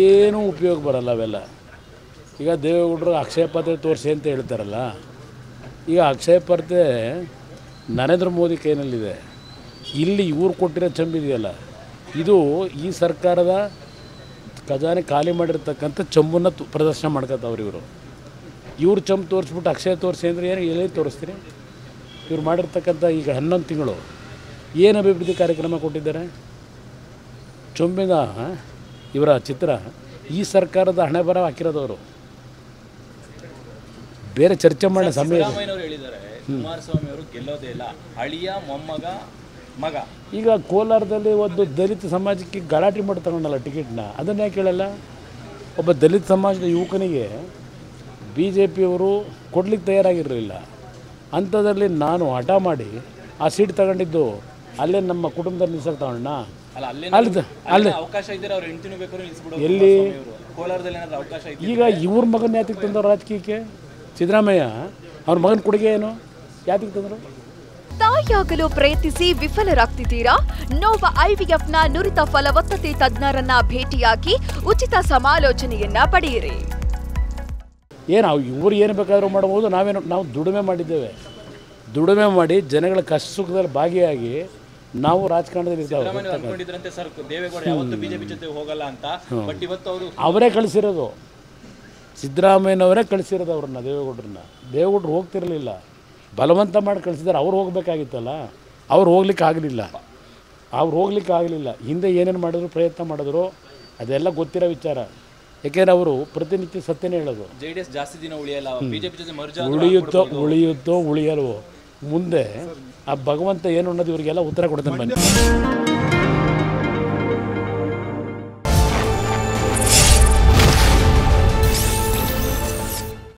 ಏನೂ ಉಪಯೋಗ ಬರಲ್ಲ ಅವೆಲ್ಲ. ಈಗ ದೇವೇಗೌಡರು ಅಕ್ಷಯ ಪಾತ್ರೆ ತೋರಿಸಿ ಅಂತ ಹೇಳ್ತಾರಲ್ಲ, ಈಗ ಅಕ್ಷಯ ಪಾತ್ರೆ ನರೇಂದ್ರ ಮೋದಿ ಕೈನಲ್ಲಿದೆ. ಇಲ್ಲಿ ಇವ್ರು ಕೊಟ್ಟಿರೋ ಚಂಬಿದೆಯಲ್ಲ, ಇದು ಈ ಸರ್ಕಾರದ ಖಜಾನೆ ಖಾಲಿ ಮಾಡಿರ್ತಕ್ಕಂಥ ಚಂಬನ್ನು ಪ್ರದರ್ಶನ ಮಾಡ್ಕೊತಾವ್ರು ಇವರು. ಇವ್ರು ಚಂಬು ತೋರಿಸ್ಬಿಟ್ಟು ಅಕ್ಷಯ ತೋರಿಸಿ ಅಂದರೆ ಏನು ಎಲ್ಲಿ ತೋರಿಸ್ತೀರಿ? ಇವ್ರು ಮಾಡಿರ್ತಕ್ಕಂಥ ಈಗ 11 ತಿಂಗಳು ಏನು ಅಭಿವೃದ್ಧಿ ಕಾರ್ಯಕ್ರಮ ಕೊಟ್ಟಿದ್ದಾರೆ? ಚೊಂಬಿನ ಇವರ ಚಿತ್ರ ಈ ಸರ್ಕಾರದ ಹಣೆ ಬರ ಹಾಕಿರೋದವರು. ಬೇರೆ ಚರ್ಚೆ ಮಾಡೋ ಸಮಯ ಹೇಳಿದ್ದಾರೆ ಕುಮಾರಸ್ವಾಮಿ ಅವರು ಗೆಲ್ಲೋದೇ ಇಲ್ಲ, ಅಳಿಯ ಮೊಮ್ಮಗ ಮಗ. ಈಗ ಕೋಲಾರದಲ್ಲಿ ಒಂದು ದಲಿತ ಸಮಾಜಕ್ಕೆ ಗಲಾಟೆ ಮಾಡಿ ತಗೊಂಡಲ್ಲ ಟಿಕೆಟ್ನ, ಅದನ್ನು ಯಾಕೆ ಕೇಳಲ್ಲ? ಒಬ್ಬ ದಲಿತ ಸಮಾಜದ ಯುವಕನಿಗೆ BJPಯವರು ಕೊಡ್ಲಿಕ್ಕೆ ತಯಾರಾಗಿರಲಿಲ್ಲ. ಅಂಥದ್ರಲ್ಲಿ ನಾನು ಹಠ ಮಾಡಿ ಆ ಸೀಟ್ ತಗೊಂಡಿದ್ದು ಅಲ್ಲೇ ನಮ್ಮ ಕುಟುಂಬದಲ್ಲಿ ನಿಲ್ಸಕ್ಕೆ ತಗೊಂಡ. ಅವಕಾಶ ಇದ್ದರೆ ಅವ್ರು ಹೆಂಡ್ತಿನೂ ಬೇಕಾದ್ರೂ ನಿಲ್ಲಿಸ್ಬಿಡೋದು. ಎಲ್ಲಿ ಕೋಲಾರದಲ್ಲಿ ಏನಾದರೂ ಅವಕಾಶ ಇದೆ? ಈಗ ಇವ್ರ ಮಗನ ಯಾತಿಗೆ ತಂದವರು ರಾಜಕೀಯಕ್ಕೆ? ಸಿದ್ದರಾಮಯ್ಯ ಅವ್ರ ಮಗನ ಕೊಡುಗೆ ಏನು? ಯಾತಿಗೆ ತಂದರು? ತಾಯಿಯಾಗಲು ಪ್ರಯತ್ನಿಸಿ ವಿಫಲರಾಗ್ತಿದ್ದೀರಾ? ನೋವಾ IVFನ ನುರಿತ ಫಲವತ್ತತೆ ತಜ್ಞರನ್ನ ಭೇಟಿಯಾಗಿ ಉಚಿತ ಸಮಾಲೋಚನೆಯನ್ನ ಪಡೆಯಿರಿ. ಏನು ಇವ್ರು ಏನು ಬೇಕಾದರೂ ಮಾಡ್ಬೋದು. ನಾವು ದುಡಿಮೆ ಮಾಡಿದ್ದೇವೆ. ದುಡಿಮೆ ಮಾಡಿ ಜನಗಳ ಕಷ್ಟ ಸುಖದಲ್ಲಿ ಭಾಗಿಯಾಗಿ ನಾವು ರಾಜಕಾರಣದಲ್ಲಿ ಅವರೇ ಕಳಿಸಿರೋದು. ಸಿದ್ದರಾಮಯ್ಯನವರೇ ಕಳಿಸಿರೋದು ಅವ್ರನ್ನ, ದೇವೇಗೌಡರು ಹೋಗ್ತಿರಲಿಲ್ಲ, ಬಲವಂತ ಮಾಡಿ ಕಳಿಸಿದ್ದಾರೆ. ಅವ್ರು ಹೋಗ್ಬೇಕಾಗಿತ್ತಲ್ಲ, ಅವ್ರು ಹೋಗ್ಲಿಕ್ಕೆ ಆಗಲಿಲ್ಲ. ಹಿಂದೆ ಏನೇನು ಮಾಡಿದ್ರು, ಪ್ರಯತ್ನ ಮಾಡಿದ್ರು, ಅದೆಲ್ಲ ಗೊತ್ತಿರೋ ವಿಚಾರ. ಯಾಕೆಂದರೆ ಅವರು ಪ್ರತಿನಿತ್ಯ ಸತ್ಯನೇ ಹೇಳೋದು. JDS ಜಾಸ್ತಿ ದಿನ ಉಳಿಯಲ್ಲ, BJP ಜೊತೆ ಮರ್ಜ್ ಉಳಿಯುತ್ತೋ ಉಳಿಯಲ್ವೋ ಮುಂದೆ ಆ ಭಗವಂತ ಏನು ಅನ್ನೋದು ಇವರಿಗೆಲ್ಲ ಉತ್ತರ ಕೊಡ್ತಾನೆ ಬನ್ನಿ.